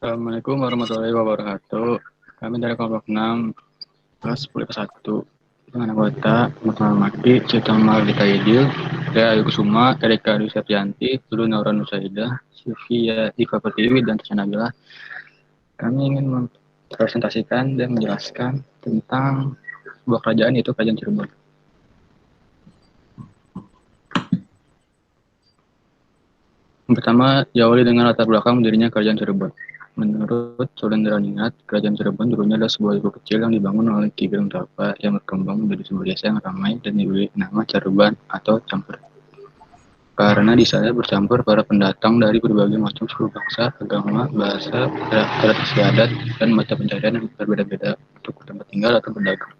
Assalamualaikum warahmatullahi wabarakatuh. Kami dari kelompok 6, kelas 10 1. Dengan anggota Muhammad Maki, Cita Mardika Idil, Ria Ayu Kusuma, Erika Dwi Septianti, Tulu Naura Nusaidah, Sylvia Diva Pertiwi, dan Tasya Nabila. Kami ingin mempresentasikan dan menjelaskan tentang sebuah kerajaan, yaitu Kerajaan Cirebon. Yang pertama, diawali dengan latar belakang berdirinya Kerajaan Cirebon. Menurut Sulendraningat, Kerajaan Cirebon dulunya adalah sebuah ibu kecil yang dibangun oleh Ki Geneng Talpa yang berkembang menjadi sebuah desa yang ramai dan diberi nama Cirebon atau Campur. Karena di sana bercampur para pendatang dari berbagai macam suku bangsa, agama, bahasa, tradisi adat, dan mata pencaharian yang berbeda-beda untuk tempat tinggal atau berdagang.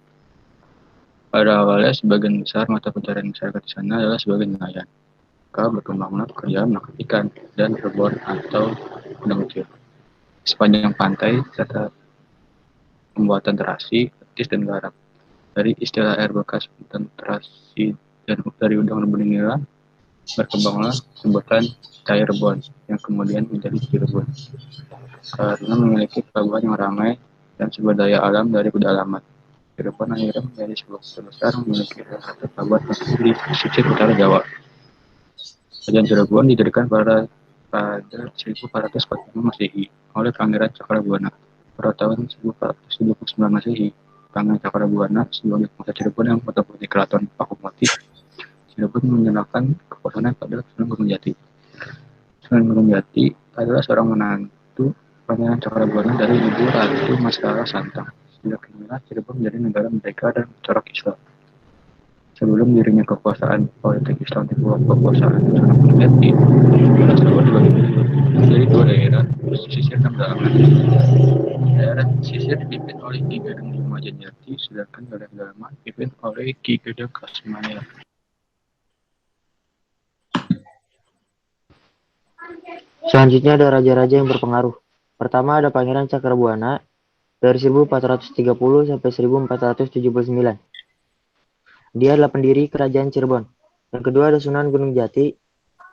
Pada awalnya, sebagian besar mata pencaharian masyarakat di sana adalah sebagai nelayan. Maka berkembanglah pekerjaan menangkap ikan dan berbon atau udang kecil sepanjang pantai serta pembuatan terasi, petis, dan garam. Dari istilah air bekas dan terasi dan dari udang bening nila berkembanglah sebutan Cirebon yang kemudian menjadi Cirebon karena memiliki pelabuhan yang ramai dan sumber daya alam dari pedalaman. Cirebon akhirnya menjadi sebuah kota besar memiliki salah satu pelabuhan terbesar di pesisir utara Jawa. Kerajaan Cirebon didirikan pada 1445 Masehi oleh Pangeran Cakrabuana. Pada tahun 1479 Masehi, Pangeran Cakrabuana sebagai penguasa Cirebon yang menutupi keraton Pakubuti, Cirebon menyerahkan kekuasaannya pada Sunan Gunung Jati. Sunan Gunung Jati adalah seorang menantu Pangeran Cakrabuana dari Ibu Ratu Maskara Santang. Sejak inilah Cirebon menjadi negara merdeka dan corak Islam. Sebelum dirinya kekuasaan politik Islam di bawah kekuasaan Sunan Gunung Jati, Cirebon dibagi menjadi dua daerah, pesisir dan pedalaman. Daerah pesisir dipimpin oleh Ki Gedeng Jati, sedangkan daerah pedalaman dipimpin oleh Ki Gedeng Kasmaya. Selanjutnya ada raja-raja yang berpengaruh. Pertama ada Pangeran Cakrabuana dari 1430 sampai 1479. Dia adalah pendiri Kerajaan Cirebon. Yang kedua ada Sunan Gunung Jati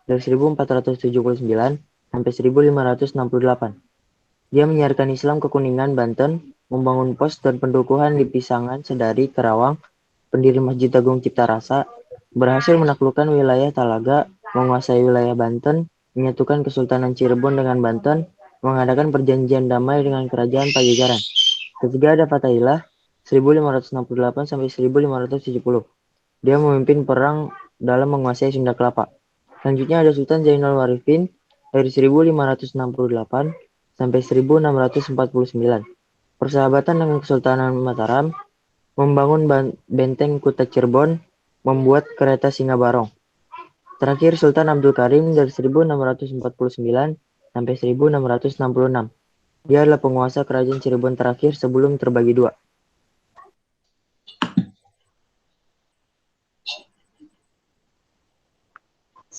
dari 1479 sampai 1568. Dia menyiarkan Islam ke Kuningan, Banten, membangun pos dan pendukuhan di Pisangan, Sedari, Karawang, pendiri Masjid Agung Cipta Rasa, berhasil menaklukkan wilayah Talaga, menguasai wilayah Banten, menyatukan Kesultanan Cirebon dengan Banten, mengadakan perjanjian damai dengan Kerajaan Pajajaran. Ketiga ada Fathaillah 1568 sampai 1570. Dia memimpin perang dalam menguasai Sunda Kelapa. Selanjutnya ada Sultan Zainal Arifin dari 1568 sampai 1649. Persahabatan dengan Kesultanan Mataram, membangun benteng Kuta Cirebon, membuat kereta Singabarong. Terakhir Sultan Abdul Karim dari 1649 sampai 1666. Dia adalah penguasa kerajaan Cirebon terakhir sebelum terbagi dua.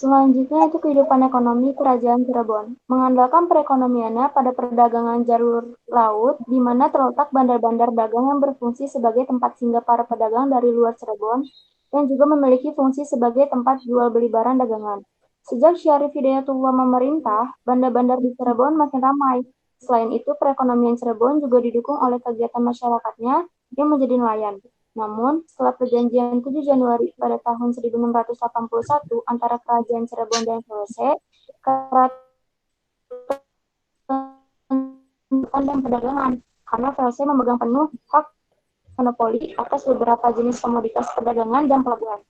Selanjutnya itu kehidupan ekonomi Kerajaan Cirebon. Mengandalkan perekonomiannya pada perdagangan jalur laut, di mana terletak bandar-bandar dagang yang berfungsi sebagai tempat singgah para pedagang dari luar Cirebon, dan juga memiliki fungsi sebagai tempat jual beli barang dagangan. Sejak Syarif Hidayatullah memerintah, bandar-bandar di Cirebon makin ramai. Selain itu, perekonomian Cirebon juga didukung oleh kegiatan masyarakatnya yang menjadi nelayan. Namun, setelah perjanjian 7 Januari pada tahun 1681 antara Kerajaan Cirebon dan VOC, keraton dan perdagangan, karena VOC memegang penuh hak monopoli atas beberapa jenis komoditas perdagangan dan pelabuhan.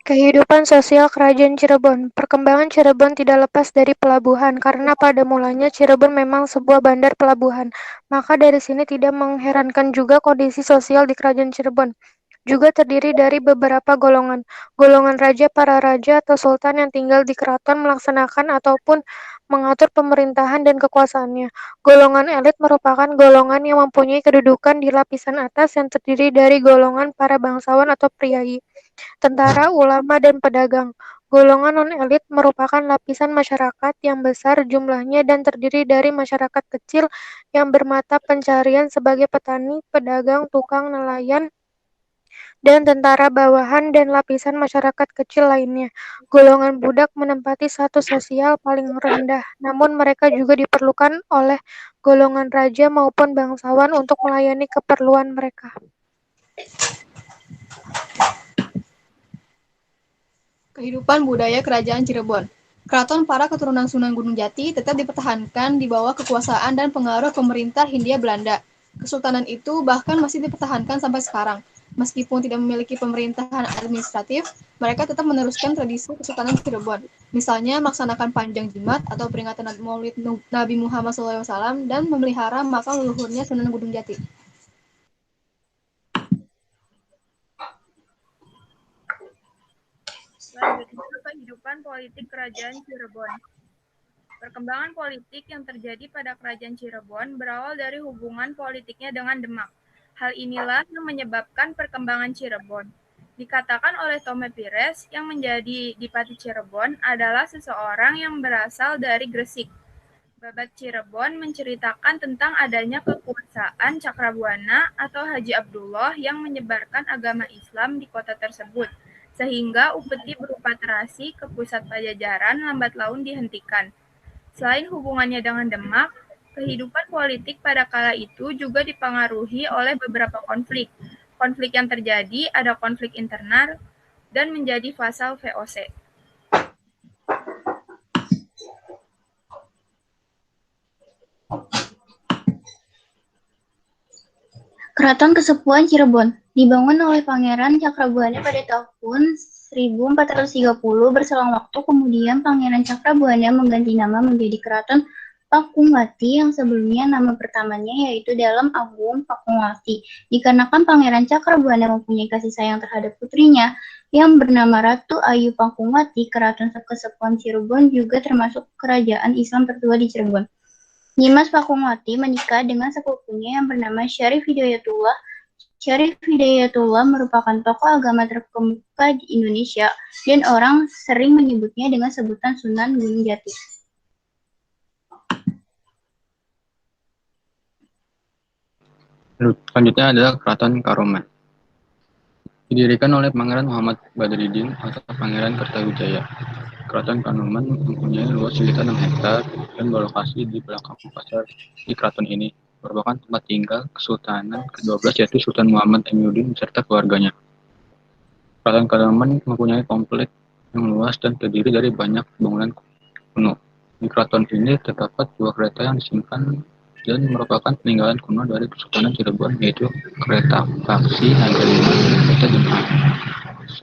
Kehidupan sosial Kerajaan Cirebon. Perkembangan Cirebon tidak lepas dari pelabuhan, karena pada mulanya Cirebon memang sebuah bandar pelabuhan. Maka dari sini tidak mengherankan juga kondisi sosial di Kerajaan Cirebon. Juga terdiri dari beberapa golongan. Golongan raja, para raja atau sultan yang tinggal di keraton melaksanakan ataupun mengatur pemerintahan dan kekuasaannya. Golongan elit merupakan golongan yang mempunyai kedudukan di lapisan atas yang terdiri dari golongan para bangsawan atau priai, tentara, ulama, dan pedagang. Golongan non-elit merupakan lapisan masyarakat yang besar jumlahnya dan terdiri dari masyarakat kecil yang bermata pencarian sebagai petani, pedagang, tukang, nelayan, dan tentara bawahan dan lapisan masyarakat kecil lainnya. Golongan budak menempati status sosial paling rendah, namun mereka juga diperlukan oleh golongan raja maupun bangsawan untuk melayani keperluan mereka. Kehidupan budaya Kerajaan Cirebon. Keraton para keturunan Sunan Gunung Jati tetap dipertahankan di bawah kekuasaan dan pengaruh pemerintah Hindia Belanda. Kesultanan itu bahkan masih dipertahankan sampai sekarang. Meskipun tidak memiliki pemerintahan administratif, mereka tetap meneruskan tradisi Kesultanan Cirebon. Misalnya melaksanakan panjang jimat atau peringatan Maulid Nabi Muhammad SAW dan memelihara makam leluhurnya Sunan Gunung Jati. Selanjutnya, kehidupan politik Kerajaan Cirebon. Perkembangan politik yang terjadi pada Kerajaan Cirebon berawal dari hubungan politiknya dengan Demak. Hal inilah yang menyebabkan perkembangan Cirebon. Dikatakan oleh Tome Pires, yang menjadi Dipati Cirebon adalah seseorang yang berasal dari Gresik. Babat Cirebon menceritakan tentang adanya kekuasaan Cakrabuana atau Haji Abdullah yang menyebarkan agama Islam di kota tersebut, sehingga upeti berupa terasi ke pusat Pajajaran lambat laun dihentikan. Selain hubungannya dengan Demak, kehidupan politik pada kala itu juga dipengaruhi oleh beberapa konflik. Konflik yang terjadi ada konflik internal dan menjadi pasal VOC. Keraton Kesepuhan Cirebon dibangun oleh Pangeran Cakrabuana pada tahun 1430. Berselang waktu kemudian Pangeran Cakrabuana mengganti nama menjadi Keraton Pakuwati yang sebelumnya nama pertamanya yaitu Dalem Agung Pakuwati. Dikarenakan Pangeran Cakrabuana mempunyai kasih sayang terhadap putrinya yang bernama Ratu Ayu Pakuwati, Keraton Kesepuhan Cirebon juga termasuk kerajaan Islam tertua di Cirebon. Nyimas Pakuwati menikah dengan sepupunya yang bernama Syarif Hidayatullah. Syarif Hidayatullah merupakan tokoh agama terkemuka di Indonesia dan orang sering menyebutnya dengan sebutan Sunan Gunung Jati. Selanjutnya adalah Keraton Karoman. Didirikan oleh Pangeran Muhammad Badruddin atau Pangeran Kertawijaya. Keraton Kanoman mempunyai luas sekitar 6 hektar dan berlokasi di belakang pasar di keraton ini. Merupakan tempat tinggal Kesultanan ke-12 yaitu Sultan Muhammad Emiuddin beserta keluarganya. Keraton Kanoman mempunyai kompleks yang luas dan terdiri dari banyak bangunan kuno. Di keraton ini terdapat 2 kereta yang disimpan dan merupakan peninggalan kuno dari Kesultanan Cirebon yaitu kereta Paksi Naga Lima dan kereta Jemaah.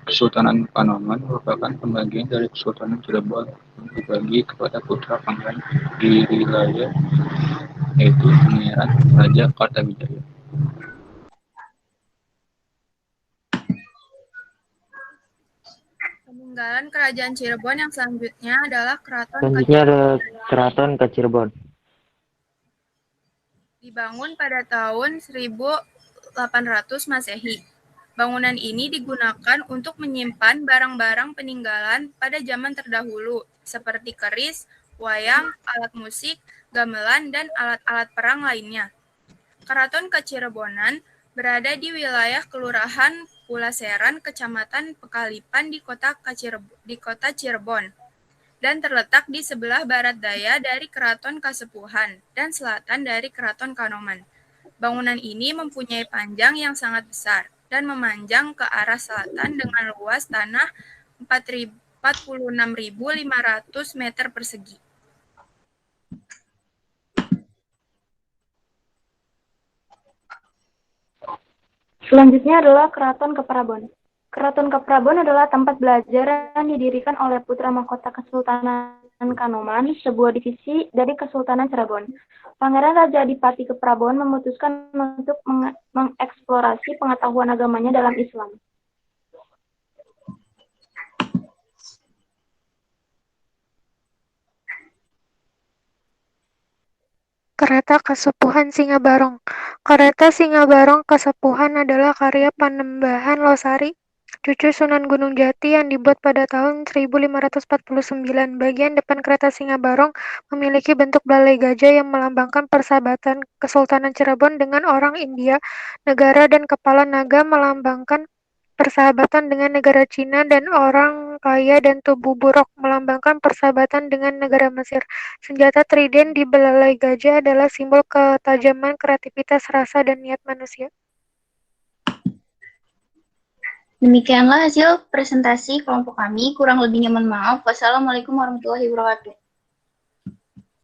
Kesultanan Kanoman merupakan pembagian dari Kesultanan Cirebon yang dibagi kepada putra Pangeran Girilaya yaitu Pangeran Raja Kartawijaya. Peninggalan Kerajaan Cirebon yang selanjutnya adalah Keraton Selanjutnya ada Keraton ke Cirebon. Dibangun pada tahun 1800 Masehi. Bangunan ini digunakan untuk menyimpan barang-barang peninggalan pada zaman terdahulu, seperti keris, wayang, alat musik, gamelan, dan alat-alat perang lainnya. Keraton Kacirebonan berada di wilayah Kelurahan Pulaseran, Kecamatan Pekalipan di Kota Cirebon, dan terletak di sebelah barat daya dari Keraton Kasepuhan dan selatan dari Keraton Kanoman. Bangunan ini mempunyai panjang yang sangat besar dan memanjang ke arah selatan dengan luas tanah 46.500 meter persegi. Selanjutnya adalah Keraton Keprabon. Keraton Keprabon adalah tempat belajar yang didirikan oleh putra mahkota Kesultanan Kanoman, sebuah divisi dari Kesultanan Cirebon. Pangeran Raja Adipati Keprabon memutuskan untuk mengeksplorasi pengetahuan agamanya dalam Islam. Kereta Kasepuhan Singabarong. Kereta Singabarong Kasepuhan adalah karya Panembahan Losari, cucu Sunan Gunung Jati yang dibuat pada tahun 1549. Bagian depan kereta Singabarong memiliki bentuk balai gajah yang melambangkan persahabatan Kesultanan Cirebon dengan orang India. Negara dan kepala naga melambangkan persahabatan dengan negara Cina dan orang kaya dan tubuh buruk melambangkan persahabatan dengan negara Mesir. Senjata trident di belalai gajah adalah simbol ketajaman, kreativitas, rasa, dan niat manusia. Demikianlah hasil presentasi kelompok kami. Kurang lebihnya mohon maaf. Wassalamualaikum warahmatullahi wabarakatuh.